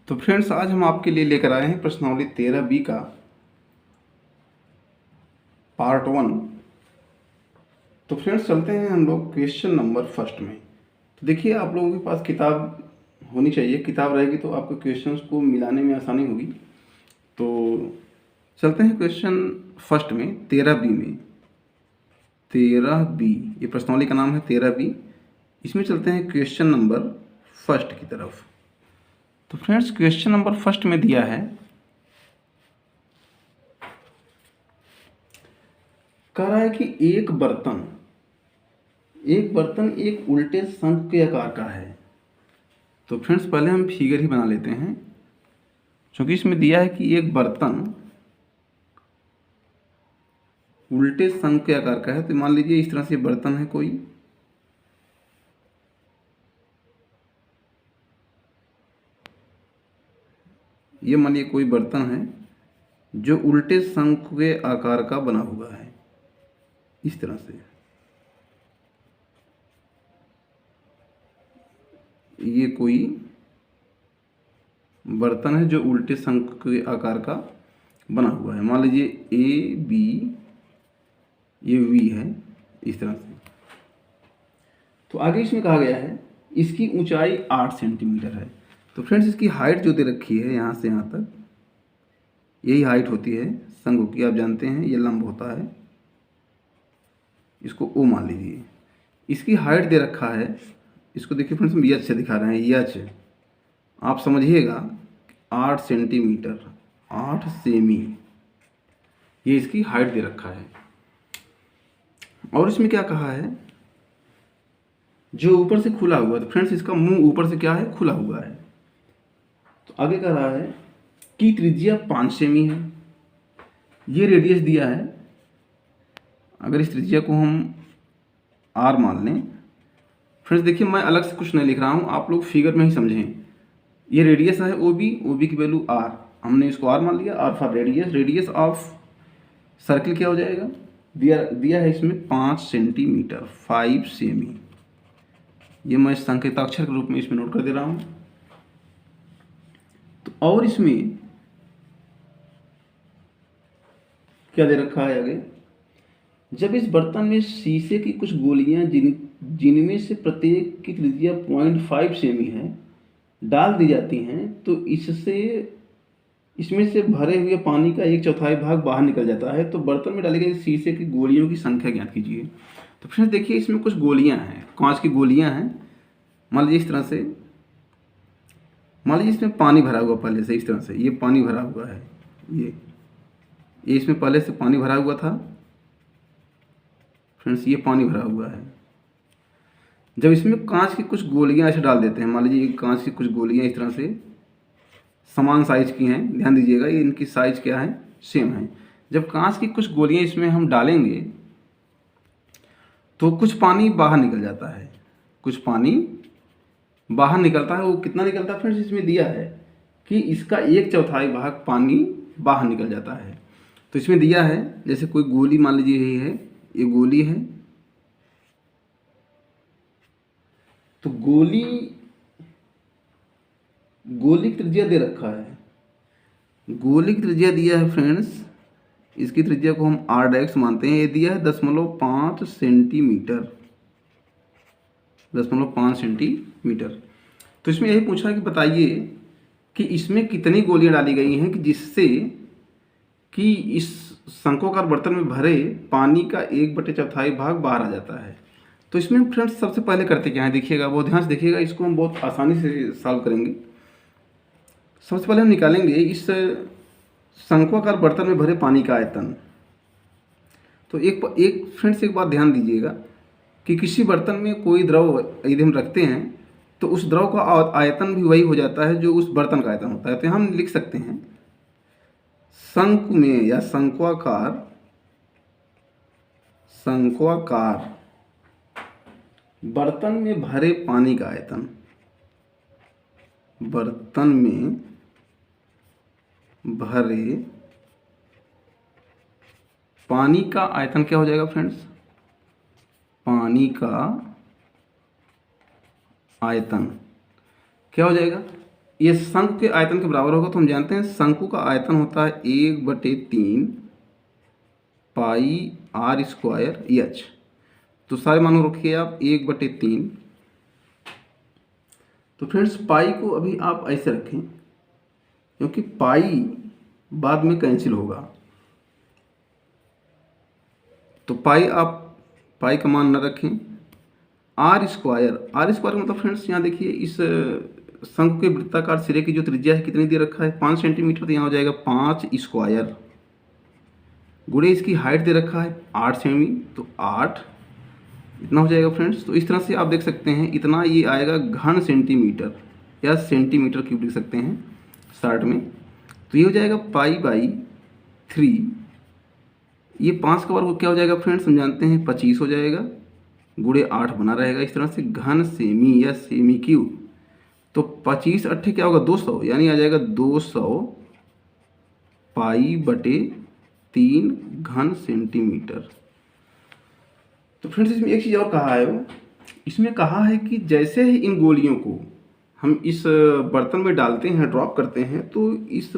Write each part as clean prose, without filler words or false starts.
तो फ्रेंड्स, आज हम आपके लिए लेकर आए हैं प्रश्नावली 13B का पार्ट 1। तो फ्रेंड्स, चलते हैं हम लोग क्वेश्चन नंबर फर्स्ट में। तो देखिए, आप लोगों के पास किताब होनी चाहिए। किताब रहेगी तो आपको क्वेश्चंस को मिलाने में आसानी होगी। तो चलते हैं क्वेश्चन फर्स्ट में, 13B में। 13B, ये प्रश्नावली का नाम है 13B। इसमें चलते हैं क्वेश्चन नंबर फर्स्ट की तरफ। तो फ्रेंड्स, क्वेश्चन नंबर फर्स्ट में दिया है, कह रहा है कि एक बर्तन एक उल्टे शंख के आकार का है। तो फ्रेंड्स, पहले हम फिगर ही बना लेते हैं, क्योंकि इसमें दिया है कि एक बर्तन उल्टे शंख के आकार का है। तो मान लीजिए इस तरह से बर्तन है कोई, ये मान लीजिए कोई बर्तन है जो उल्टे शंख के आकार का बना हुआ है, इस तरह से। ये कोई बर्तन है जो उल्टे शंख के आकार का बना हुआ है। मान लीजिए ए बी, ये वी है, इस तरह से। तो आगे इसमें कहा गया है इसकी ऊंचाई 8 सेंटीमीटर है। तो फ्रेंड्स, इसकी हाइट जो दे रखी है यहाँ से यहाँ तक, यही हाइट होती है शंख की। आप जानते हैं ये लंब होता है, इसको ओ मान लीजिए। इसकी हाइट दे रखा है, इसको देखिए फ्रेंड्स, हम यच से दिखा रहे हैं, यच आप समझिएगा 8 सेंटीमीटर, 8 सेमी, ये इसकी हाइट दे रखा है। और इसमें क्या कहा है, जो ऊपर से खुला हुआ है। तो फ्रेंड्स, इसका मुंह ऊपर से क्या है, खुला हुआ है। तो आगे कह रहा है कि त्रिज्या 5 सेमी है। ये रेडियस दिया है। अगर इस त्रिज्या को हम आर मान लें, फ्रेंड्स देखिए, मैं अलग से कुछ नहीं लिख रहा हूँ, आप लोग फिगर में ही समझें। ये रेडियस है ओ बी की वैल्यू आर, हमने इसको आर मान लिया। R for radius, radius of circle क्या हो जाएगा, दिया है इसमें 5 सेंटीमीटर, 5 सेमी। ये मैं संकेताक्षर के रूप में इसमें नोट कर दे रहा हूँ। तो और इसमें क्या दे रखा है आगे, जब इस बर्तन में शीशे की कुछ गोलियां जिनमें से प्रत्येक की त्रिज्या 0.5 सेमी है डाल दी जाती हैं, तो इसमें से भरे हुए पानी का 1/4 भाग बाहर निकल जाता है। तो बर्तन में डाली गई शीशे की गोलियों की संख्या ज्ञात कीजिए। तो फ्रेंड्स देखिए, इसमें कुछ गोलियां हैं, कांच की गोलियां हैं। मान लीजिए इस तरह से, मान लीजिए इसमें पानी भरा हुआ पहले से, इस तरह से ये पानी भरा हुआ है। ये इसमें पहले से पानी भरा हुआ था फ्रेंड्स, ये पानी भरा हुआ है। जब इसमें कांच की कुछ गोलियां ऐसे डाल देते हैं, मान लीजिए कांच की कुछ गोलियां इस तरह से समान साइज की हैं, ध्यान दीजिएगा ये इनकी साइज क्या है, सेम है। जब कांच की कुछ गोलियां इसमें हम डालेंगे तो कुछ पानी बाहर निकल जाता है, कुछ पानी बाहर निकलता है। वो कितना निकलता है फ्रेंड्स, इसमें दिया है कि इसका 1/4 भाग पानी बाहर निकल जाता है। तो इसमें दिया है, जैसे कोई गोली मान लीजिए यही है, ये गोली है। तो गोली की त्रिज्या दे रखा है, गोली की त्रिज्या दिया है फ्रेंड्स, इसकी त्रिज्या को हम आर डैक्स मानते हैं। ये दिया है 0.5 सेंटीमीटर, 0.5 सेंटीमीटर। तो इसमें यही पूछा कि बताइए कि इसमें कितनी गोलियां डाली गई हैं कि जिससे कि इस शंक्वाकार बर्तन में भरे पानी का 1/4 भाग बाहर आ जाता है। तो इसमें फ्रेंड्स सबसे पहले करते क्या है, देखिएगा, बहुत ध्यान से देखिएगा, इसको हम बहुत आसानी से सॉल्व करेंगे। सबसे पहले हम निकालेंगे इस शंक्वाकार बर्तन में भरे पानी का आयतन। तो एक फ्रेंड्स, एक बात ध्यान दीजिएगा कि किसी बर्तन में कोई द्रव यदि हम रखते हैं तो उस द्रव का आयतन भी वही हो जाता है जो उस बर्तन का आयतन होता है। तो हम लिख सकते हैं शंकु में या शंक्वाकार बर्तन में भरे पानी का आयतन, बर्तन में भरे पानी का आयतन क्या हो जाएगा फ्रेंड्स, पानी का आयतन क्या हो जाएगा, ये शंकु के आयतन के बराबर होगा, तो हम जानते हैं शंकु का आयतन होता है 1/3 पाई आर स्क्वायर एच। तो सारे मानों रखिए आप 1/3। तो फ्रेंड्स पाई को अभी आप ऐसे रखें, क्योंकि पाई बाद में कैंसिल होगा। तो पाई का मान न रखें। आर स्क्वायर मतलब फ्रेंड्स यहाँ देखिए, इस शंकु के वृत्ताकार सिरे की जो त्रिज्या है कितनी दे रखा है, 5 सेंटीमीटर। तो यहाँ हो जाएगा 5 स्क्वायर गुणे इसकी हाइट दे रखा है 8 सेमी, तो 8 इतना हो जाएगा फ्रेंड्स। तो इस तरह से आप देख सकते हैं, इतना ये आएगा घन सेंटीमीटर या सेंटीमीटर क्यूब लिख सकते हैं शॉर्ट में। तो ये हो जाएगा पाई/3। ये 5 का वर्ग क्या हो जाएगा फ्रेंड्स, हम जानते हैं 25 हो जाएगा, गुणे 8 बना रहेगा इस तरह से, घन सेमी या सेमी क्यूब। तो 25 अट्ठे क्या होगा 200, यानी आ जाएगा 200 पाई/3 घन सेंटीमीटर। तो फ्रेंड्स इसमें एक चीज़ और कहा है, इसमें कहा है कि जैसे ही इन गोलियों को हम इस बर्तन में डालते हैं, ड्रॉप करते हैं, तो इस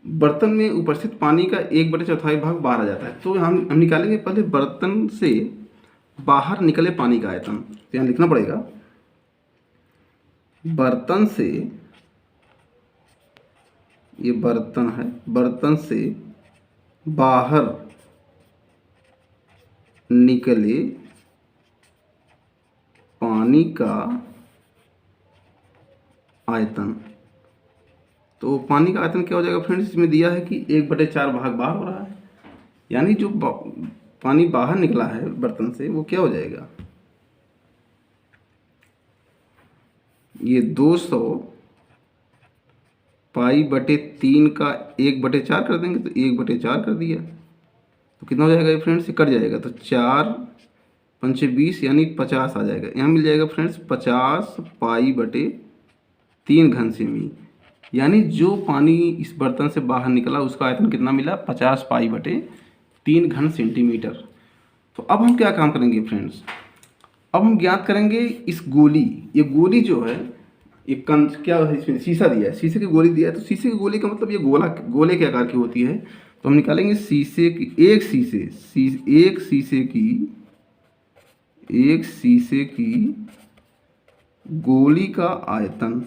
बर्तन में उपस्थित पानी का 1/4 भाग बाहर आ जाता है। तो हम निकालेंगे पहले बर्तन से बाहर निकले पानी का आयतन। तो यहाँ लिखना पड़ेगा, बर्तन से, ये बर्तन है, बर्तन से बाहर निकले पानी का आयतन। तो पानी का आयतन क्या हो जाएगा फ्रेंड्स, इसमें दिया है कि 1/4 भाग बाहर हो रहा है, यानी जो पानी बाहर निकला है बर्तन से वो क्या हो जाएगा, ये 200 पाई/3 का 1/4 कर देंगे, तो 1/4 कर दिया। तो कितना हो जाएगा ये फ्रेंड्स, ये कट जाएगा, तो 4 पंचे 20 यानी 50 आ जाएगा। यहाँ मिल जाएगा फ्रेंड्स 50 पाई/3 घन सेमी, यानी जो पानी इस बर्तन से बाहर निकला उसका आयतन कितना मिला, 50 पाई/3 घन सेंटीमीटर। तो अब हम क्या काम करेंगे फ्रेंड्स, अब हम ज्ञात करेंगे इस गोली, ये गोली जो है, ये क्या है, इसमें शीशा दिया है, शीशे की गोली दिया है। तो शीशे की गोली का मतलब ये गोले के आकार की होती है। तो हम निकालेंगे एक शीशे की गोली का आयतन।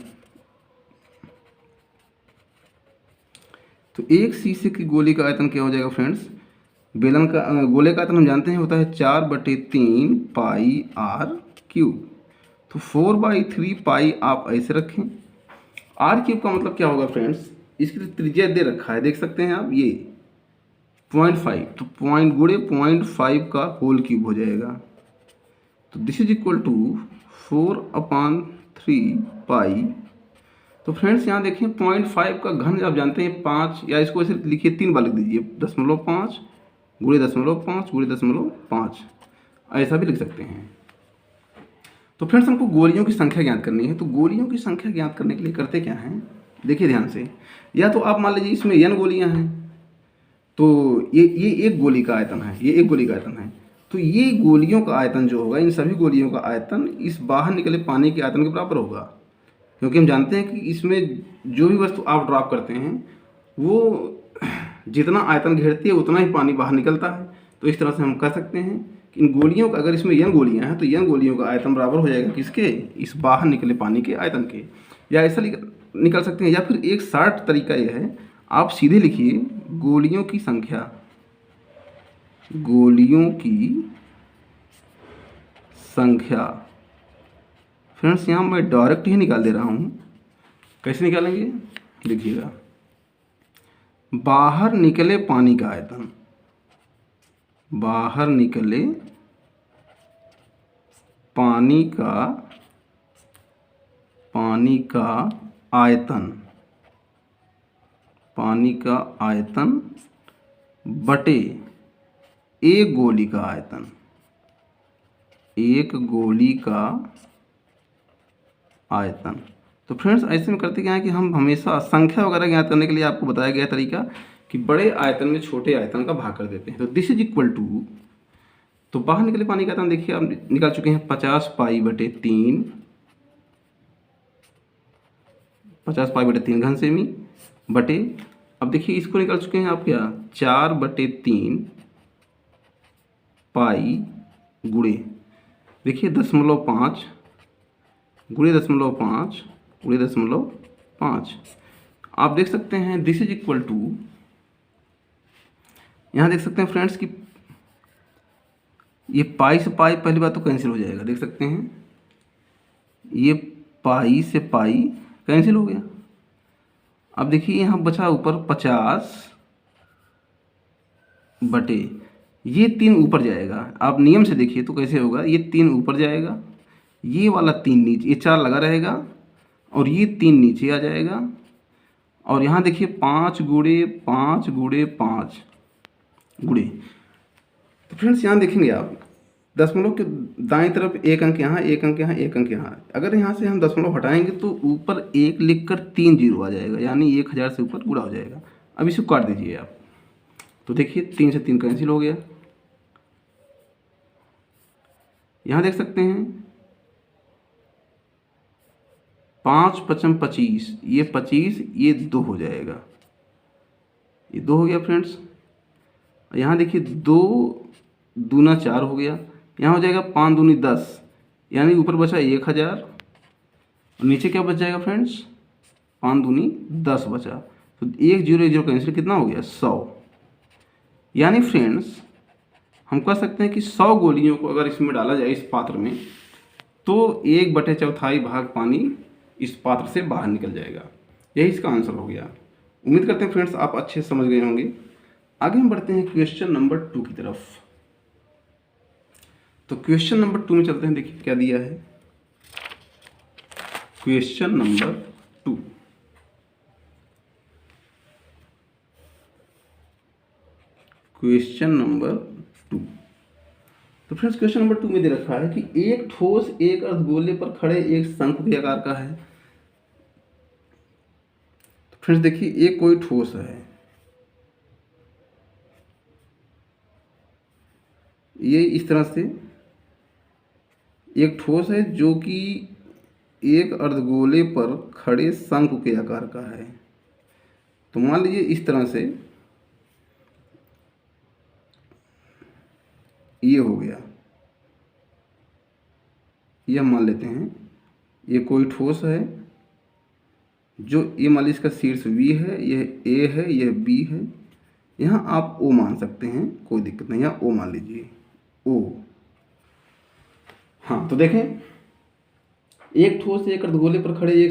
तो एक शीशे की गोली का आयतन क्या हो जाएगा फ्रेंड्स, बेलन का गोले का आयतन हम जानते हैं होता है 4/3 पाई आर क्यूब। तो 4/3 पाई आप ऐसे रखें। आर क्यूब का मतलब क्या होगा फ्रेंड्स, इसकी त्रिज्या दे रखा है, देख सकते हैं आप, ये 0.5, तो पॉइंट गुणे 0.5 का होल क्यूब हो जाएगा। तो दिस इज इक्वल टू 4/3 पाई। तो फ्रेंड्स यहाँ देखिए 0.5 का घन आप जानते हैं 5, या इसको ऐसे लिखिए 3 बार लिख दीजिए, 0.5 गुणे 0.5 गुणे 0.5, ऐसा भी लिख सकते हैं। तो फ्रेंड्स हमको गोलियों की संख्या ज्ञात करनी है। तो गोलियों की संख्या ज्ञात करने के लिए करते क्या हैं, देखिए ध्यान से, या तो आप मान लीजिए इसमें n गोलियां हैं, तो ये एक गोली का आयतन है, ये एक गोली का आयतन है। तो ये गोलियों का आयतन जो होगा, इन सभी गोलियों का आयतन इस बाहर निकले पानी के आयतन के बराबर होगा, क्योंकि हम जानते हैं कि इसमें जो भी वस्तु आप ड्रॉप करते हैं वो जितना आयतन घेरती है उतना ही पानी बाहर निकलता है। तो इस तरह से हम कह सकते हैं कि इन गोलियों का, अगर इसमें n गोलियां हैं तो n गोलियों का आयतन बराबर हो जाएगा किसके, इस बाहर निकले पानी के आयतन के। या ऐसा निकल सकते हैं, या फिर एक शॉर्ट तरीका यह है, आप सीधे लिखिए गोलियों की संख्या, गोलियों की संख्या। फ्रेंड्स यहाँ मैं डायरेक्ट ही निकाल दे रहा हूँ, कैसे निकालेंगे देखिएगा, बाहर निकले पानी का आयतन, बाहर निकले पानी का आयतन, पानी का आयतन बटे एक गोली का आयतन, एक गोली का आयतन। तो फ्रेंड्स ऐसे में करते क्या है कि हम हमेशा संख्या वगैरह ज्ञात करने के लिए आपको बताया गया तरीका कि बड़े आयतन में छोटे आयतन का भाग कर देते हैं। तो दिस इज इक्वल टू, तो बाहर निकले पानी का आयतन देखिए आप निकाल चुके हैं 50 पाई/3 50π/3 घन सेमी बटे, अब देखिए इसको निकाल चुके हैं आप क्या, 4/3 पाई गुणे, देखिए 0.5 गुणे 0.5 गुणे 0.5। आप देख सकते हैं दिस इज इक्वल टू, यहाँ देख सकते हैं फ्रेंड्स कि ये पाई से पाई पहली बात तो कैंसिल हो जाएगा, देख सकते हैं ये पाई से पाई कैंसिल हो गया। अब देखिए यहाँ बचा ऊपर 50 बटे, ये 3 ऊपर जाएगा, आप नियम से देखिए तो कैसे होगा, ये 3 ऊपर जाएगा, ये वाला 3 नीचे, ये 4 लगा रहेगा और ये 3 नीचे आ जाएगा। और यहाँ देखिए 5 गुणे 5 गुणे 5 गुणे, तो फ्रेंड्स यहाँ देखेंगे आप दशमलव के दाएं तरफ एक अंक यहाँ, एक अंक यहाँ, एक अंक यहाँ। अगर यहाँ से हम दशमलव हटाएंगे तो ऊपर 1 लिखकर 3 जीरो आ जाएगा, यानी 1000 से ऊपर गुणा हो जाएगा। अब इसे काट दीजिए आप, तो देखिए 3 से 3 कैंसिल हो गया। यहाँ देख सकते हैं 5 5 25, ये 25, ये 2 हो जाएगा, ये 2 हो गया फ्रेंड्स। यहाँ देखिए 2 दूना 4 हो गया, यहाँ हो जाएगा 5 दूनी 10, यानी ऊपर बचा 1000 और नीचे क्या बच जाएगा फ्रेंड्स, 5 दूनी 10 बचा, तो 1 0 1 0 कैंसिल, कितना हो गया 100। यानी फ्रेंड्स हम कह सकते हैं कि 100 गोलियों को अगर इसमें डाला जाए इस पात्र में, तो 1/4 भाग पानी इस पात्र से बाहर निकल जाएगा। यही इसका आंसर हो गया। उम्मीद करते हैं फ्रेंड्स आप अच्छे से समझ गए होंगे। आगे हम बढ़ते हैं क्वेश्चन नंबर 2 की तरफ। तो क्वेश्चन नंबर 2 में चलते हैं, देखिए क्या दिया है। Question number 2, question number 2। तो फ्रेंड्स क्वेश्चन नंबर 2 में दे रखा है कि एक ठोस एक अर्धगोले पर खड़े एक शंकु के आकार का है। तो फ्रेंड्स देखिए एक कोई ठोस है, ये इस तरह से एक ठोस है जो कि एक अर्धगोले पर खड़े शंकु के आकार का है। तो मान लीजिए इस तरह से ये हो गया, ये हम मान लेते हैं ये कोई ठोस है जो, ये मान लीजिए इसका शीर्ष V है, यह A है, यह B है, यहाँ आप O मान सकते हैं, कोई दिक्कत नहीं, यहाँ O मान लीजिए O। हाँ तो देखें एक ठोस एक अर्धगोले पर खड़े एक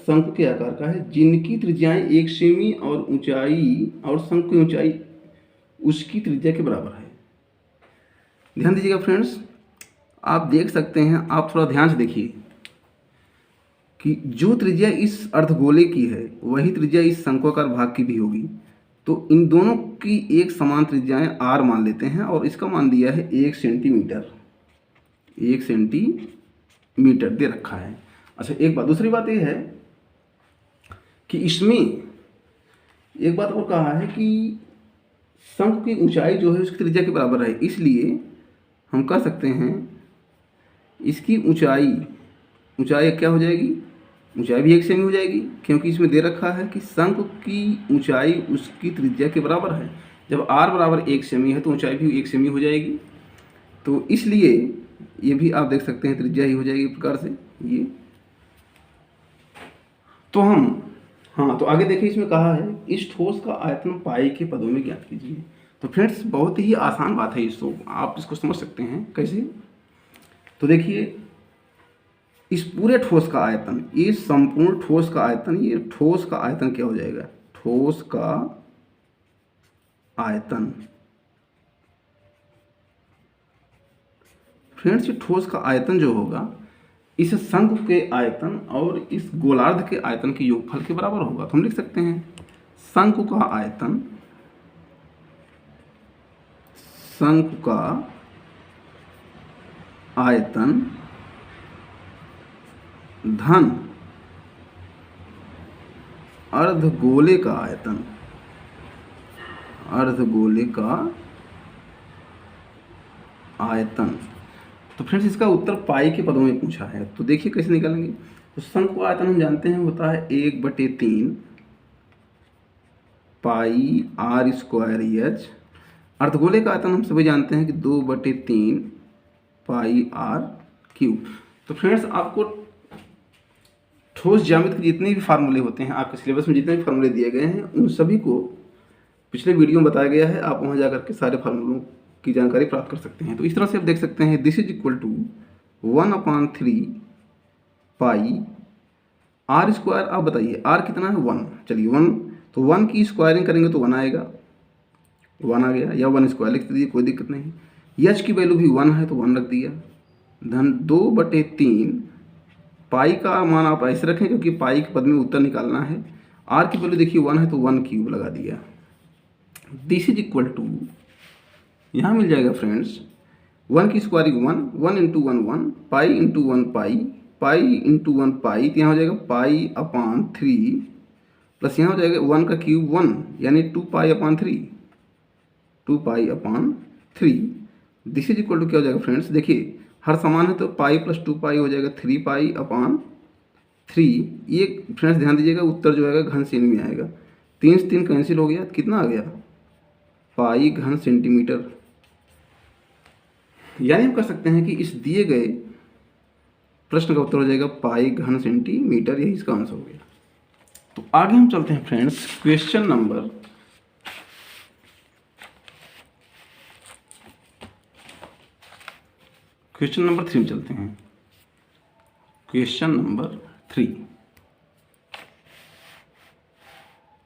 शंकु के आकार का है जिनकी त्रिज्याएं 1 सेमी और ऊंचाई और शंकु की ऊंचाई उसकी त्रिज्या के बराबर है। ध्यान दीजिएगा फ्रेंड्स, आप देख सकते हैं, आप थोड़ा ध्यान से देखिए कि जो त्रिज्या इस अर्धगोले की है वही त्रिज्या इस शंक्वाकार भाग की भी होगी। तो इन दोनों की एक समान त्रिज्याएं r मान लेते हैं और इसका मान दिया है 1 सेंटीमीटर, 1 सेंटीमीटर दे रखा है। अच्छा एक बात, दूसरी बात यह है कि इसमें एक बात और कहा है कि शंकु की ऊंचाई जो है उसकी त्रिज्या के बराबर है, इसलिए हम कह सकते हैं इसकी ऊंचाई क्या हो जाएगी, ऊंचाई भी 1 सेमी हो जाएगी, क्योंकि इसमें दे रखा है कि शंकु की ऊंचाई उसकी त्रिज्या के बराबर है। जब r बराबर 1 सेमी है तो ऊंचाई भी 1 सेमी हो जाएगी, तो इसलिए ये भी आप देख सकते हैं त्रिज्या ही हो जाएगी इस प्रकार से ये। तो हम हाँ तो आगे देखिए इसमें कहा है इस ठोस का आयतन पाई के पदों में ज्ञात कीजिए। तो फ्रेंड्स बहुत ही आसान बात है, इसको आप इसको समझ सकते हैं कैसे। तो देखिए इस पूरे ठोस का आयतन, ये संपूर्ण ठोस का आयतन, ये ठोस का आयतन क्या हो जाएगा, ठोस का आयतन। फ्रेंड्स ये ठोस का आयतन जो होगा इस शंकु के आयतन और इस गोलार्ध के आयतन के योगफल के बराबर होगा। तो हम लिख सकते हैं शंकु का आयतन, शंकु का आयतन धन अर्धगोले का आयतन, अर्धगोले का आयतन। तो फ्रेंड्स इसका उत्तर पाई के पदों में पूछा है, तो देखिए कैसे निकालेंगे। तो शंकु आयतन हम जानते हैं होता है 1/3 पाई आर स्क्वायर एच। अर्धगोले का आयतन हम सभी जानते हैं कि 2/3 पाई आर क्यूब। तो फ्रेंड्स आपको ठोस ज्यामिति के जितने भी फार्मूले होते हैं, आपके सिलेबस में जितने भी फार्मूले दिए गए हैं, उन सभी को पिछले वीडियो में बताया गया है। आप वहां जाकर के सारे फार्मूलों की जानकारी प्राप्त कर सकते हैं। तो इस तरह से आप देख सकते हैं this is equal to 1/3 pi are square. आप बताइए आर कितना है, 1। चलिए 1, तो 1 की स्क्वायरिंग करेंगे तो 1 आएगा, 1 आ गया, या 1 स्क्वायर लिख दीजिए, कोई दिक्कत नहीं। एच की वैल्यू भी 1 है तो 1 रख दिया, धन 2/3 पाई का मान आप ऐसे रखें क्योंकि पाई के पद में उत्तर निकालना है। आर की वैल्यू देखिए 1 है तो 1 क्यूब लगा दिया। दिस इज इक्वल टू, यहाँ मिल जाएगा फ्रेंड्स 1 की स्क्वायरिंग 1, 1 इंटू 1 1, पाई इंटू 1 पाई, पाई इंटू 1 पाई, तो यहाँ हो जाएगा पाई अपॉन 3, प्लस यहाँ हो जाएगा 1 का क्यूब 1 यानी 2 pi upon 3, 2 pi upon 3। This is equal to क्या हो जाएगा फ्रेंड्स, देखिए हर समान है तो पाई प्लस 2 पाई हो जाएगा 3 पाई अपॉन 3। ये फ्रेंड्स ध्यान दीजिएगा उत्तर जो आएगा घन सेमी में आएगा। 3 से 3 कैंसिल हो गया, कितना आ गया, पाई घन सेंटीमीटर। यानी हम कह सकते हैं कि इस दिए गए प्रश्न का उत्तर हो जाएगा पाई घन सेंटीमीटर, यही इसका आंसर हो गया। तो आगे हम चलते हैं फ्रेंड्स क्वेश्चन नंबर 3 में चलते हैं। क्वेश्चन नंबर 3,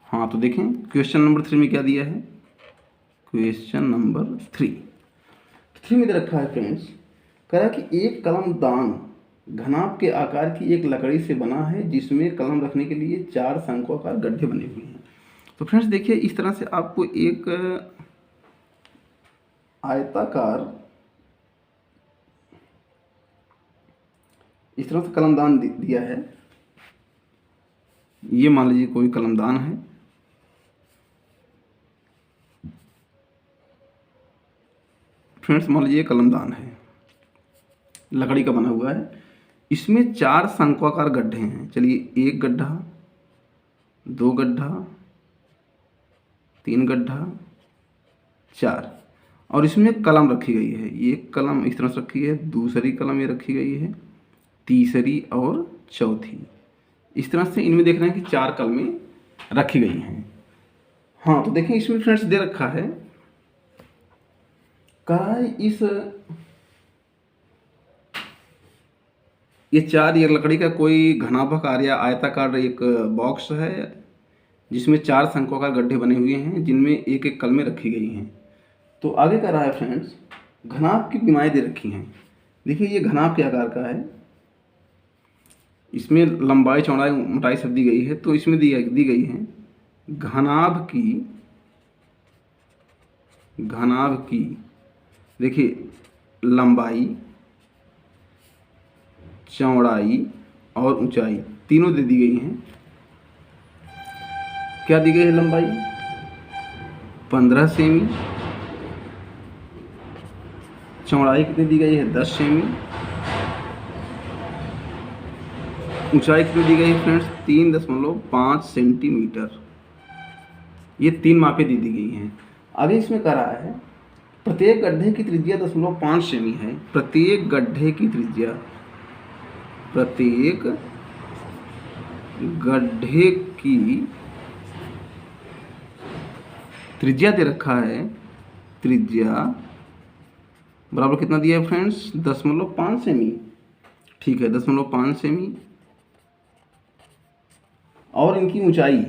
हाँ तो देखें क्वेश्चन नंबर 3 में क्या दिया है। क्वेश्चन नंबर 3 में दे रखा है फ्रेंड्स, कहा कि एक कलमदान घनाभ के आकार की एक लकड़ी से बना है जिसमें कलम रखने के लिए 4 शंक्वाकार गड्ढे बने हुए हैं। तो फ्रेंड्स देखिए इस तरह से आपको एक आयताकार इस तरह से कलमदान दिया है। ये मान लीजिए कोई कलमदान है, फ्रेंड्स मान लीजिए कलमदान है, लकड़ी का बना हुआ है, इसमें 4 शंक्वाकार गड्ढे हैं। चलिए 1 गड्ढा, 2 गड्ढा, 3 गड्ढा, 4, और इसमें कलम रखी गई है। एक कलम इस तरह से रखी है, दूसरी कलम ये रखी गई है, तीसरी और चौथी। इस तरह से इनमें देख रहे हैं कि 4 कलमें रखी गई हैं। हाँ तो देखें इसमें फ्रेंड्स दे रखा है, कहा है ये 4 ये लकड़ी का कोई घनाभाकार या आयताकार एक बॉक्स है जिसमें 4 शंक्वाकार गड्ढे बने हुए हैं जिनमें एक एक कलमें रखी गई हैं। तो आगे कह रहा है फ्रेंड्स घनाभ की विमाएँ दे रखी हैं। देखिए ये घनाभ के आकार का है, इसमें लंबाई चौड़ाई मोटाई सब दी गई है। तो इसमें दी गई है घनाभ की देखिए लंबाई, चौड़ाई और ऊंचाई तीनों दे दी गई हैं। क्या दी गई है, लंबाई 15 सेमी, चौड़ाई कितनी दी गई है 10 सेमी, ऊंचाई कितनी दी गई है फ्रेंड्स 3.5 सेंटीमीटर। ये 3 मापें दी गई हैं। आगे इसमें कह रहा है प्रत्येक गड्ढे की त्रिज्या 0.5 सेमी है। प्रत्येक गड्ढे की त्रिज्या, प्रत्येक गड्ढे की त्रिज्या दे रखा है, त्रिज्या बराबर कितना दिया है फ्रेंड्स 0.5 सेमी। ठीक है 0.5 सेमी, और इनकी ऊंचाई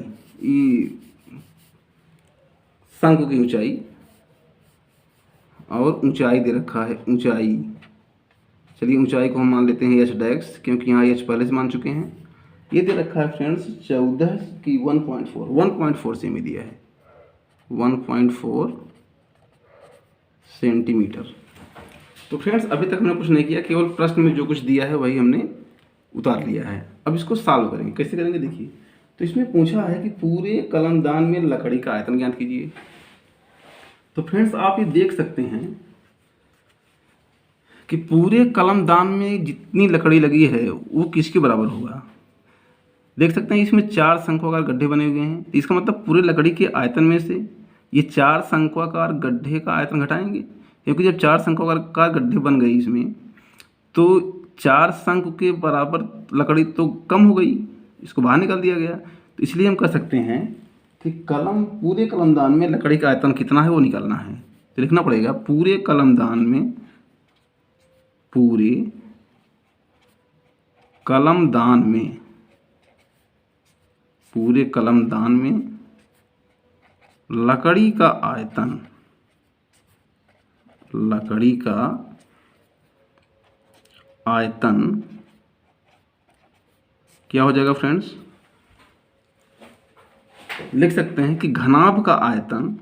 शंकु की ऊंचाई और ऊंचाई दे रखा है, ऊंचाई। चलिए ऊंचाई को हम मान लेते हैं h' क्योंकि यहाँ h पहले से मान चुके हैं। ये दे रखा है फ्रेंड्स 14 की 1.4 सेमी दिया है, 1.4 सेंटीमीटर। तो फ्रेंड्स अभी तक हमने कुछ नहीं किया, केवल प्रश्न में जो कुछ दिया है वही हमने उतार लिया है। अब इसको सॉल्व करेंगे, कैसे करेंगे देखिए। तो इसमें पूछा है कि पूरे कलमदान में लकड़ी का आयतन ज्ञात कीजिए। तो फ्रेंड्स आप ये देख सकते हैं कि पूरे कलमदान में जितनी लकड़ी लगी है वो किसके बराबर होगा। देख सकते हैं इसमें 4 शंक्वाकार गड्ढे बने हुए हैं। इसका मतलब पूरे लकड़ी के आयतन में से ये 4 शंक्वाकार गड्ढे का आयतन घटाएंगे, क्योंकि जब 4 शंक्वाकार गड्ढे बन गए इसमें तो 4 शंकु के बराबर लकड़ी तो कम हो गई, इसको बाहर निकाल दिया गया। तो इसलिए हम कह सकते हैं कि पूरे कलमदान में लकड़ी का आयतन कितना है वो निकालना है। तो लिखना पड़ेगा पूरे कलमदान में पूरे कलमदान में लकड़ी का आयतन क्या हो जाएगा फ्रेंड्स। लिख सकते हैं कि घनाभ का आयतन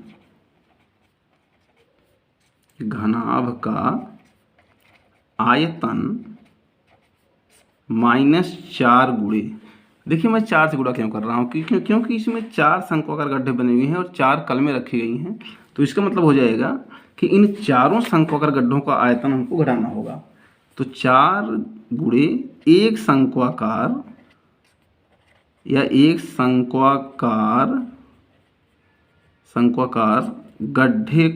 -4 गुणे। देखिए मैं 4 से गुणा क्यों कर रहा हूँ, क्योंकि इसमें 4 शंक्वाकार गड्ढे बने हुए हैं और 4 कलमें रखी गई हैं। तो इसका मतलब हो जाएगा कि इन चारों शंक्वाकार गड्ढों का आयतन हमको घटाना होगा। तो 4 गुणे एक शंक्वाकार या एक शंक्वाकार गड्ढे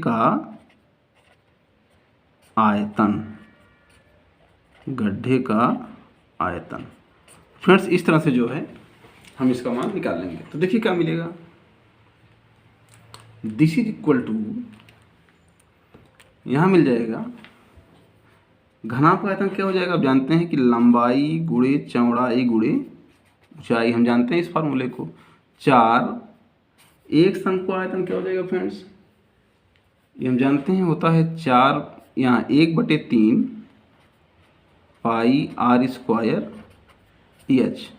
का आयतन। फ्रेंड्स इस तरह से जो है हम इसका मान निकाल लेंगे। तो देखिए क्या मिलेगा, दिस इज इक्वल टू, यहाँ मिल जाएगा घनाभ का आयतन क्या हो जाएगा। आप जानते हैं कि लंबाई गुणे चौड़ाई गुणे ऊंचाई, हम जानते हैं इस फार्मूले को। 4 एक शंकु का आयतन क्या हो जाएगा फ्रेंड्स, ये हम जानते हैं होता है 4, यहाँ 1/3 pi r² H.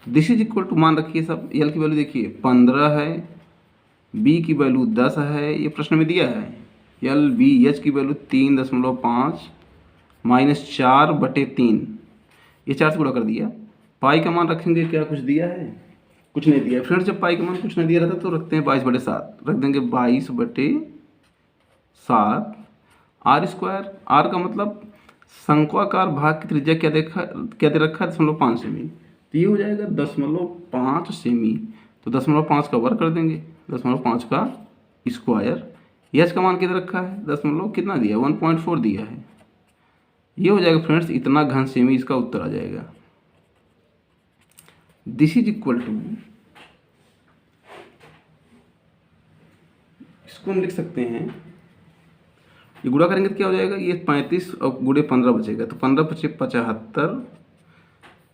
This is equal to, मान रखिए सब, एल की वैल्यू देखिए 15 है, बी की वैल्यू 10 है, ये प्रश्न में दिया है। एल बी एच की वैल्यू 3.5 -4/3, ये 4 से गुणा कर दिया। पाई का मान रखेंगे, क्या कुछ दिया है, कुछ नहीं दिया। फ्रेंड्स जब पाई का मान कुछ नहीं दिया रहता तो रखते हैं 22/7, रख देंगे 22/7 r²। आर का मतलब शंक्वाकार भाग की त्रिज्या क्या दे रखा है 0.5 सेमी, तो ये हो जाएगा 0.5 सेमी। तो 0.5 का वर्ग कर देंगे, 0.5 का स्क्वायर। एच का मान कितना रखा है, कितना दिया 1.4 दिया है। ये हो जाएगा फ्रेंड्स इतना घन सेमी, इसका उत्तर आ जाएगा। दिस इज इक्वल टू, इसको हम लिख सकते हैं, ये गुणा करेंगे तो क्या हो जाएगा, ये 35 और गुणे 15 बचेगा। तो 15 × 5 = 75,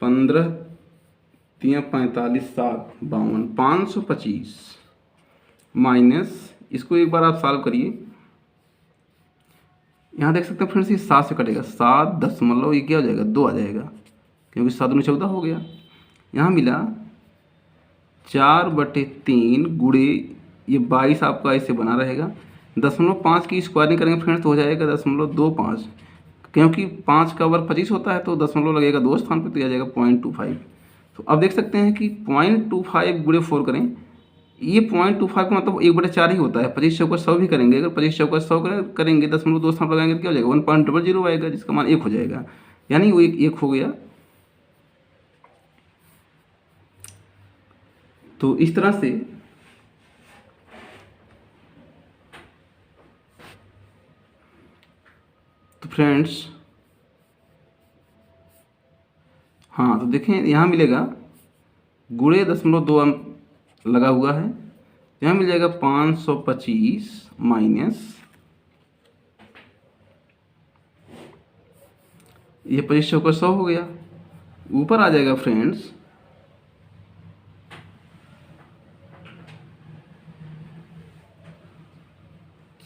15 × 3 = 45, 7 = 52, 525 माइनस, इसको एक बार आप सॉल्व करिए। यहाँ देख सकते हैं फ्रेंड्स ये 7 से कटेगा, 7 दशमलव, ये क्या हो जाएगा 2 आ जाएगा, क्योंकि 7 × 14 हो गया। यहाँ मिला 4/3 गुणे, ये 22 आपका ऐसे बना रहेगा। 0.5 की स्क्वायरिंग करेंगे फ्रेंड्स तो हो जाएगा 0.25, क्योंकि 5 का वर्ग 25 होता है तो दशमलव लगेगा 2 स्थान पर, तो आ जाएगा 0.25। तो अब देख सकते हैं कि 0.25 गुणे 4 करें, ये 0.25 का मतलब 1/4 ही होता है। 25 चौका 100 भी करेंगे, अगर 25 चौका 100 करेंगे 0.2 स्थान लगाएंगे तो क्या हो जाएगा 1.00 आएगा, जिसका मान 1 हो जाएगा, यानी वो एक हो गया। तो इस तरह से तो फ्रेंड्स, हाँ तो देखें यहाँ मिलेगा गुणे 0.2 लगा हुआ है, यहाँ मिल जाएगा 525 माइनस, ये 25 चौका 100 हो गया, ऊपर आ जाएगा फ्रेंड्स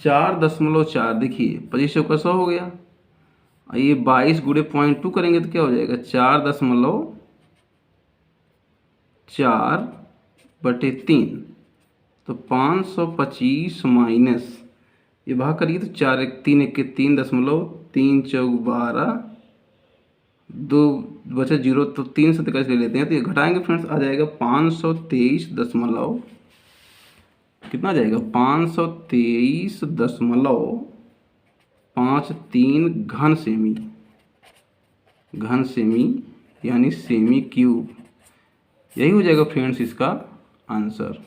4.4। देखिए 25 चौका 100 हो गया, ये 22 गुणे 0.2 करेंगे तो क्या हो जाएगा 4.4/3, तो 525 माइनस, ये भाग करिए तो 4 × 3 = 1 3.3 चौक 12, 2 बचा 0, तो 3 से कैसे ले लेते हैं, तो ये घटाएंगे फ्रेंड्स आ जाएगा 523 दशमलव, कितना आ जाएगा 523 दशमलव 0.53 घन सेमी यानी सेमी क्यूब। यही हो जाएगा फ्रेंड्स इसका आंसर।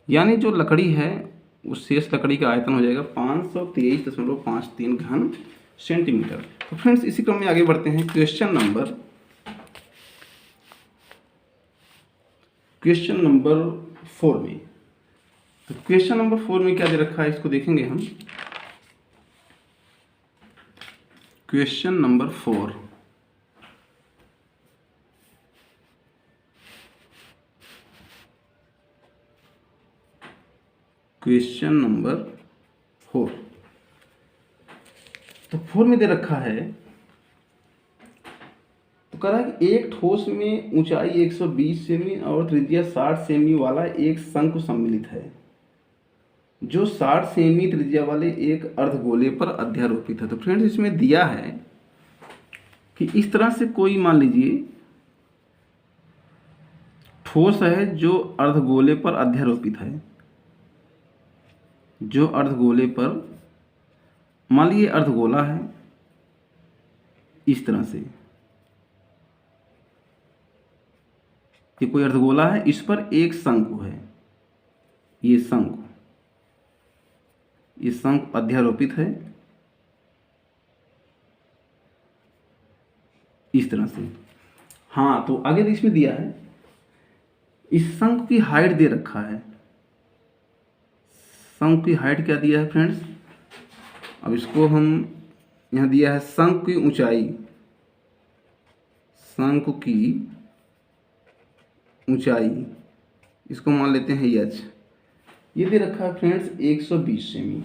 यानी जो लकड़ी है उस शेष लकड़ी का आयतन हो जाएगा 523.53 घन सेंटीमीटर। तो फ्रेंड्स इसी क्रम में आगे बढ़ते हैं क्वेश्चन नंबर 4 में। तो क्वेश्चन नंबर 4 में क्या दे रखा है इसको देखेंगे हम। Question number 4, question number 4। तो 4 में दे रखा है, तो कह रहा है कि एक ठोस में ऊंचाई 120 सेमी और त्रिज्या 60 सेमी वाला एक शंकु सम्मिलित है जो 60 सेमी त्रिज्या वाले एक अर्धगोले पर अध्यारोपित है। तो फ्रेंड्स इसमें दिया है कि इस तरह से कोई मान लीजिए ठोस है जो अर्धगोले पर अध्यारोपित है, जो अर्धगोले पर, मान लीजिए अर्धगोला है इस तरह से, ये कोई अर्धगोला है, इस पर एक शंकु है, ये शंकु अध्यारोपित है इस तरह से। हाँ, तो आगे इसमें दिया है इस शंकु की हाइट दे रखा है। शंकु की हाइट क्या दिया है फ्रेंड्स, अब इसको हम यहाँ दिया है शंकु की ऊंचाई, शंकु की ऊंचाई इसको मान लेते हैं h। ये दे रखा है फ्रेंड्स 120 सेमी,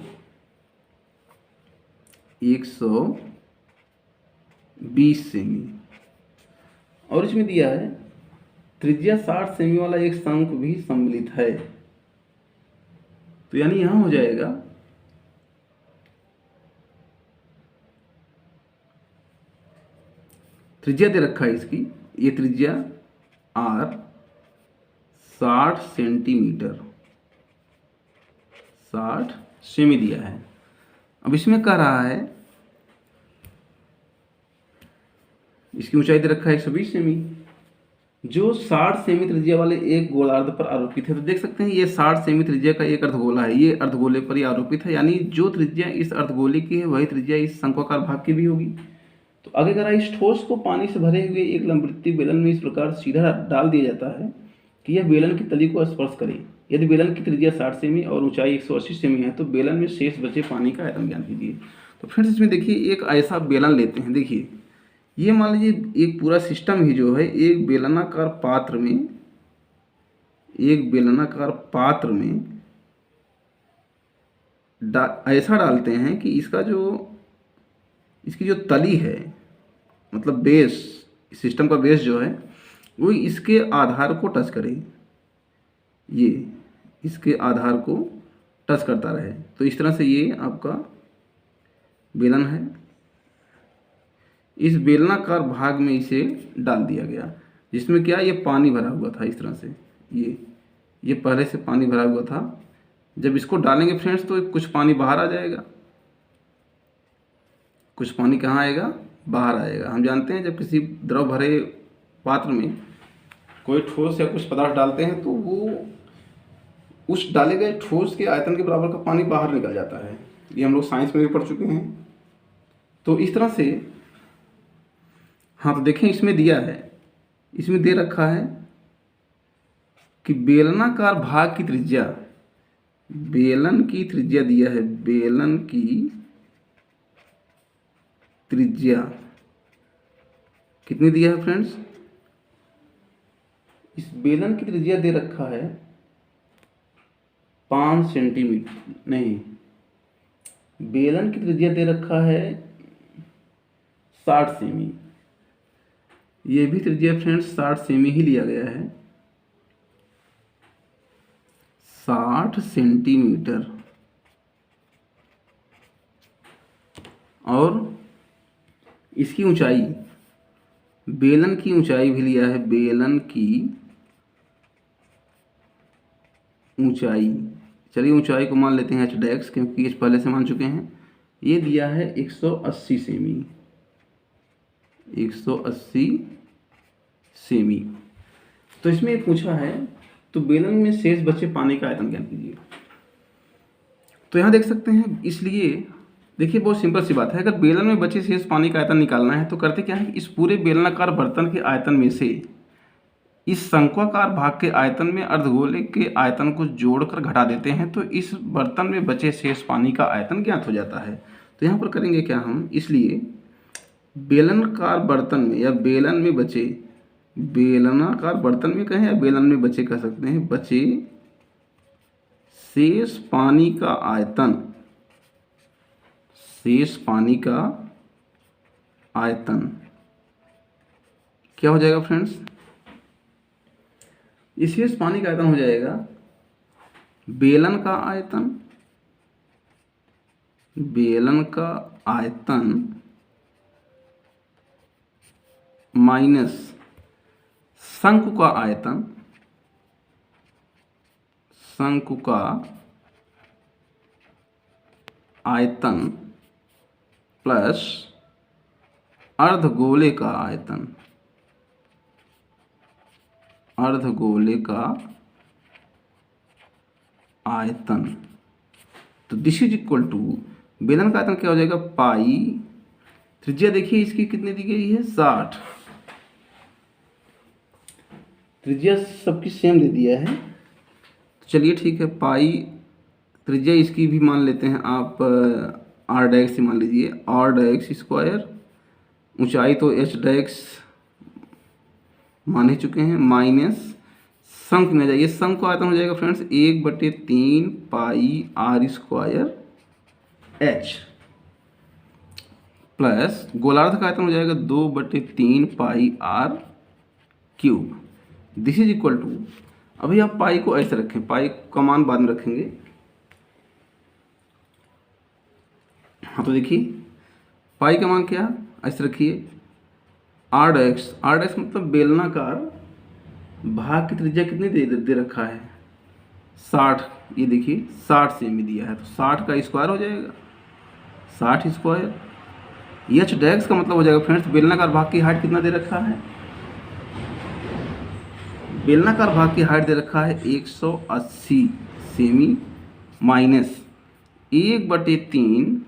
120 सेमी। और इसमें दिया है त्रिज्या 60 सेमी वाला एक शंकु भी सम्मिलित है। तो यानी यहां हो जाएगा त्रिज्या दे रखा है इसकी, ये त्रिज्या r 60 सेंटीमीटर, 60 सेमी दिया है। अब इसमें कह रहा है इसकी ऊंचाई दे रखा है 120 सेमी जो 60 सेमी त्रिज्या वाले एक गोलार्ध पर आरोपित है। तो देख सकते हैं ये 60 सेमी त्रिज्या का एक अर्धगोला है, ये अर्धगोले पर ही आरोपित है, यानी जो त्रिज्या इस अर्धगोले की है वही त्रिज्या इस शंक्वाकार भाग की भी होगी। तो आगे कह रहा है इस ठोस को पानी से भरे हुए एक लंबवृत्तीय बेलन में इस प्रकार सीधा डाल दिया जाता है कि यह बेलन की तली को स्पर्श करे। यदि बेलन की त्रिज्या 60 सेमी और ऊंचाई 180 सेमी है तो बेलन में शेष बचे पानी का आयतन ज्ञात कीजिए। तो फ्रेंड्स इसमें देखिए एक ऐसा बेलन लेते हैं, देखिए ये मान लीजिए एक पूरा सिस्टम ही जो है एक बेलनाकार पात्र में ऐसा डालते हैं कि इसकी जो तली है, मतलब बेस, सिस्टम का बेस जो है वो इसके आधार को टच करे, ये इसके आधार को टच करता रहे। तो इस तरह से ये आपका बेलन है, इस बेलनाकार भाग में इसे डाल दिया गया जिसमें क्या ये पानी भरा हुआ था। इस तरह से ये पहले से पानी भरा हुआ था। जब इसको डालेंगे फ्रेंड्स तो कुछ पानी बाहर आ जाएगा, कुछ पानी कहाँ आएगा, बाहर आएगा। हम जानते हैं जब किसी द्रव भरे पात्र में कोई ठोस या कुछ पदार्थ डालते हैं तो वो उस डाले गए ठोस के आयतन के बराबर का पानी बाहर निकल जाता है। ये हम लोग साइंस में भी पढ़ चुके हैं। तो इस तरह से, हाँ, तो देखें इसमें दिया है, इसमें दे रखा है कि बेलनाकार भाग की त्रिज्या, बेलन की त्रिज्या दिया है, बेलन की त्रिज्या कितनी दिया है फ्रेंड्स, इस बेलन की त्रिज्या दे रखा है 5 सेंटीमीटर, नहीं, बेलन की त्रिज्या दे रखा है 60 सेमी। ये भी त्रिज्या फ्रेंड्स 60 सेमी ही लिया गया है, 60 सेंटीमीटर। और इसकी ऊंचाई, बेलन की ऊंचाई भी लिया है, बेलन की ऊंचाई, चलिए ऊंचाई को मान लेते हैं h डैश, क्योंकि h पहले से मान चुके हैं। ये दिया है 180 सेमी, 180 सेमी। तो इसमें ये पूछा है तो बेलन में शेष बचे पानी का आयतन ज्ञात कीजिए। तो यहाँ देख सकते हैं, इसलिए देखिए बहुत सिंपल सी बात है, अगर बेलन में बचे शेष पानी का आयतन निकालना है तो करते क्या है कि इस पूरे बेलनाकार बर्तन के आयतन में से इस शंक्वाकार भाग के आयतन में अर्धगोले के आयतन को जोड़कर घटा देते हैं, तो इस बर्तन में बचे शेष पानी का आयतन ज्ञात हो जाता है। तो यहाँ पर करेंगे क्या हम, इसलिए बेलनाकार बर्तन में या बेलन में बचे, बेलनाकार बर्तन में कहें या बेलन में बचे कह सकते हैं, बचे शेष पानी का आयतन, शेष पानी का आयतन क्या हो जाएगा फ्रेंड्स, इस शेष पानी का आयतन हो जाएगा बेलन का आयतन, बेलन का आयतन माइनस शंकु का आयतन, शंकु का आयतन प्लस अर्धगोले का आयतन, अर्धगोले का आयतन। तो दिस इज इक्वल टू, बेलन का आयतन क्या हो जाएगा, पाई, त्रिज्या देखिए इसकी कितनी दी गई है, 60, त्रिज्या सबकी सेम दे दिया है। तो चलिए ठीक है, पाई त्रिज्या इसकी भी मान लेते हैं आप, आर डैक्स ही मान लीजिए, आर डैक्स स्क्वायर, ऊंचाई तो एच डैक्स मान ही चुके हैं, माइनस शंक में जाइए, शंक का आयतन हो जाएगा friends 1/3 pi are square h, plus गोलार्ध का आयतन हो जाएगा 2/3 pi r cube. This is equal to, अभी आप पाई को ऐसे रखें, पाई का मान बाद में रखेंगे। हाँ तो देखिए पाई का मान क्या, ऐसे रखिए, आर डैक्स, आर डैक्स मतलब बेलनाकार भाग की त्रिज्या कितनी दे रखा है, 60, ये देखिए 60 सेमी दिया है, तो 60 का स्क्वायर हो जाएगा, 60 स्क्वायर। एच डैक्स का मतलब हो जाएगा फ्रेंड्स, बेलनाकार भाग की हाइट कितना दे रखा है, बेलनाकार भाग की हाइट दे रखा है 180 सेमी, माइनस 1/3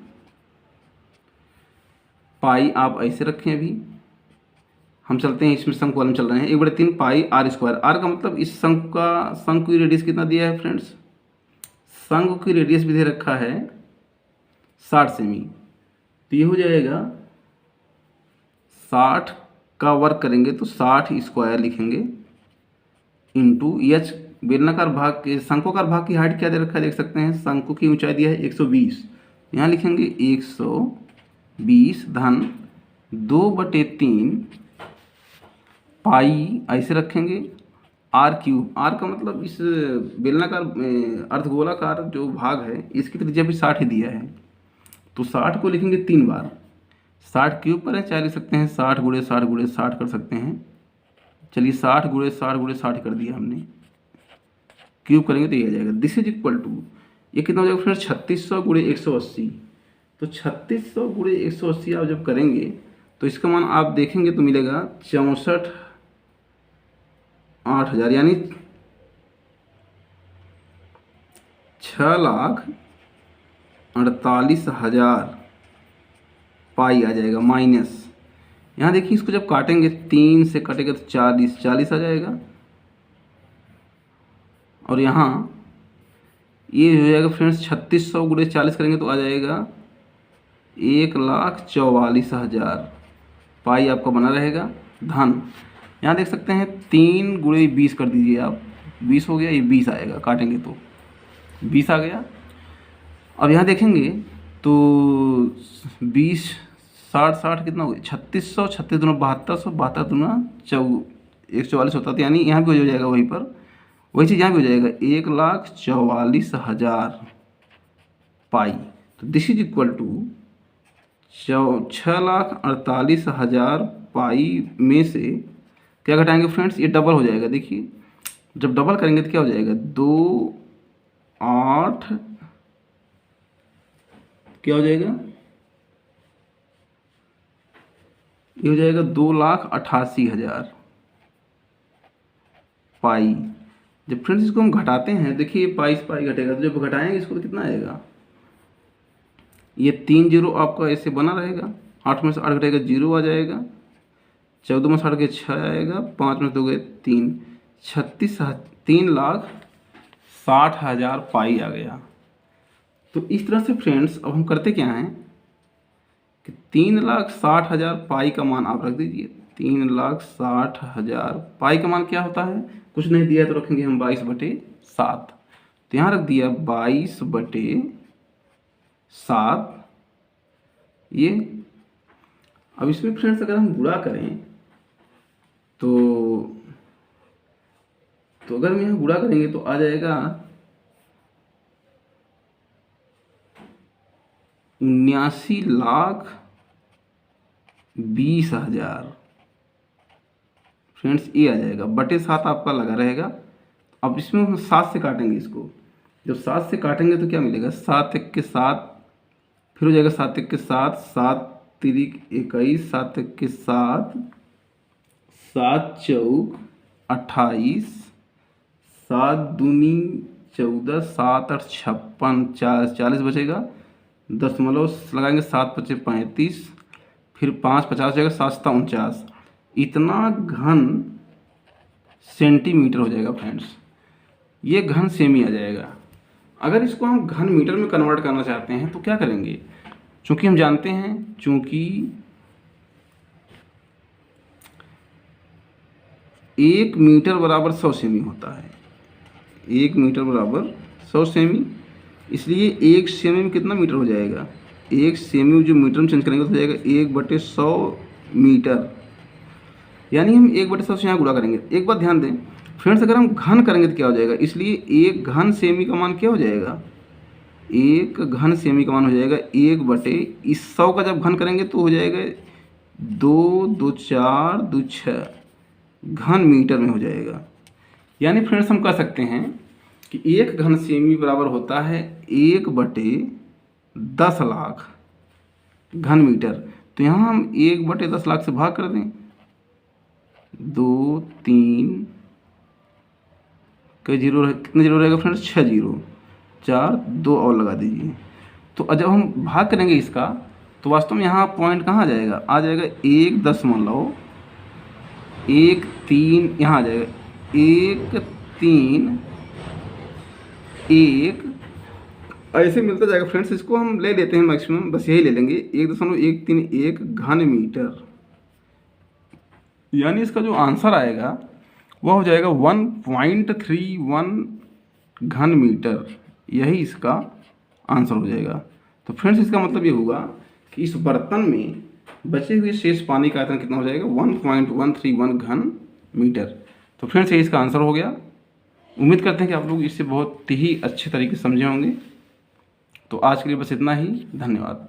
पाई, आप ऐसे रखें, अभी हम चलते हैं इसमें शंकु वाले में चल रहे हैं, 1/3 पाई आर स्क्वायर, आर का मतलब इस शंकु की रेडियस कितना दिया है फ्रेंड्स, शंकु की रेडियस भी दे रखा है 60 सेमी, तो ये हो जाएगा 60 का वर्ग करेंगे तो 60 स्क्वायर लिखेंगे इंटू एच, बेलनाकार भाग के शंकुकार भाग की हाइट क्या दे रखा है देख सकते हैं, शंकु की ऊंचाई दिया है 120, यहाँ लिखेंगे 120 धन 2/3 पाई, ऐसे रखेंगे आर क्यूब, आर का मतलब इस बेलनाकार अर्धगोलाकार जो भाग है इसकी त्रिज्या भी 60 ही दिया है, तो 60 को लिखेंगे 3 बार, 60 क्यूब पर है, चाहे लिख सकते हैं 60 × 60 × 60 कर सकते हैं, चलिए 60 × 60 × 60 कर दिया हमने, क्यूब करेंगे तो ये आ जाएगा। दिस इज इक्वल टू, ये कितना हो जाएगा फ्रेंड्स, 3600 × 180, तो 3600 × 180 आप जब करेंगे तो इसका मान आप देखेंगे तो मिलेगा 64,08,000, यानी 6,48,000 पाई आ जाएगा, माइनस यहाँ देखिए इसको जब काटेंगे 3 से कटेगा तो 40 आ जाएगा, और यहाँ ये हो जाएगा फ्रेंड्स 3600 × 40 करेंगे तो आ जाएगा 1,44,000 पाई आपका बना रहेगा, धन यहाँ देख सकते हैं 3 × 20 कर दीजिए आप, 20 हो गया, ये 20 आएगा, काटेंगे तो 20 आ गया। अब यहाँ देखेंगे तो 20 60 60 कितना हो गया, 3600, 36 दूना 7200, 72 दूना 144 होता, तो यानी यहाँ भी हो जाएगा वहीं पर, वही चीज़ यहाँ भी हो जाएगा 1,44,000 पाई। तो दिस इज इक्वल टू 6,48,000 पाई में से क्या घटाएंगे फ्रेंड्स, ये डबल हो जाएगा, देखिए जब डबल करेंगे तो क्या हो जाएगा 2 8, क्या हो जाएगा ये हो जाएगा 2,88,000 पाई। जब फ्रेंड्स इसको हम घटाते हैं, देखिए पाई से पाई घटेगा, तो जब घटाएंगे इसको तो कितना आएगा, ये 3 जीरो आपका ऐसे बना रहेगा, 8 में से 8 घटेगा 0 आ जाएगा, 14 में से 8 के 6 आएगा, 5 में 2 गए 3, 3,60,000 पाई आ गया। तो इस तरह से फ्रेंड्स अब हम करते क्या हैं कि 3,60,000 पाई का मान आप रख दीजिए। 3,60,000 पाई का मान क्या होता है, कुछ नहीं दिया तो रखेंगे हम 22/7। तो यहाँ रख दिया 22/7 ये। अब इसमें फ्रेंड्स अगर हम गुणा करें तो अगर हम यहाँ गुणा करेंगे तो आ जाएगा 79,20,000 फ्रेंड्स, ये आ जाएगा, बटे 7 आपका लगा रहेगा। अब इसमें हम 7 से काटेंगे इसको, जब 7 से काटेंगे तो क्या मिलेगा, 7 1 के 7, फिर हो जाएगा 7 1 के 7, 7 3 21, 7 1 के 7, 7 चौक 28, 7 दूनी 14, 7 8 56, 40 बचेगा, दशमलव लगाएंगे, 7 5 35, फिर 5 50 हो जाएगा, 7 7 49, इतना घन सेंटीमीटर हो जाएगा फ्रेंड्स, ये घन सेमी आ जाएगा। अगर इसको हम घन मीटर में कन्वर्ट करना चाहते हैं तो क्या करेंगे, चूँकि हम जानते हैं चूँकि 1 मीटर बराबर 100 सेमी होता है, 1 मीटर बराबर 100 सेमी, इसलिए 1 सेमी में कितना मीटर हो जाएगा, 1 सेमी जो मीटर में चेंज करेंगे तो हो जाएगा 1/100 मीटर, यानी हम 1/100 से यहाँ गुणा करेंगे। एक बात ध्यान दें फ्रेंड्स, अगर हम घन करेंगे तो क्या हो जाएगा, इसलिए 1 घन सेमी का मान क्या हो जाएगा, 1 घन सेमी का मान हो जाएगा 1/100 का जब घन करेंगे तो हो जाएगा 2 2 4 2 6 घन मीटर में हो जाएगा। यानी फ्रेंड्स हम कह सकते हैं कि 1 घन सेमी बराबर होता है 1/10 लाख घन मीटर। तो यहाँ हम 1/10 लाख से भाग कर दें, 2 3 कई जीरो, कितने जीरो रहेगा फ्रेंड्स, 6 जीरो, 4 2 और लगा दीजिए। तो जब हम भाग करेंगे इसका तो वास्तव में यहाँ पॉइंट कहाँ आ जाएगा, 1.13, यहाँ आ जाएगा 1.31 ऐसे मिलता जाएगा फ्रेंड्स। इसको हम ले लेते हैं मैक्सिमम, बस यही ले लेंगे, 1.131 घन मीटर। यानी इसका जो आंसर आएगा वह हो जाएगा 1.31 घन मीटर, यही इसका आंसर हो जाएगा। तो फ्रेंड्स इसका मतलब ये होगा कि इस बर्तन में बचे हुए शेष पानी का आयतन कितना हो जाएगा, 1.131 घन मीटर। तो फ्रेंड्स ये इसका आंसर हो गया। उम्मीद करते हैं कि आप लोग इससे बहुत ही अच्छे तरीके से समझे होंगे। तो आज के लिए बस इतना ही, धन्यवाद।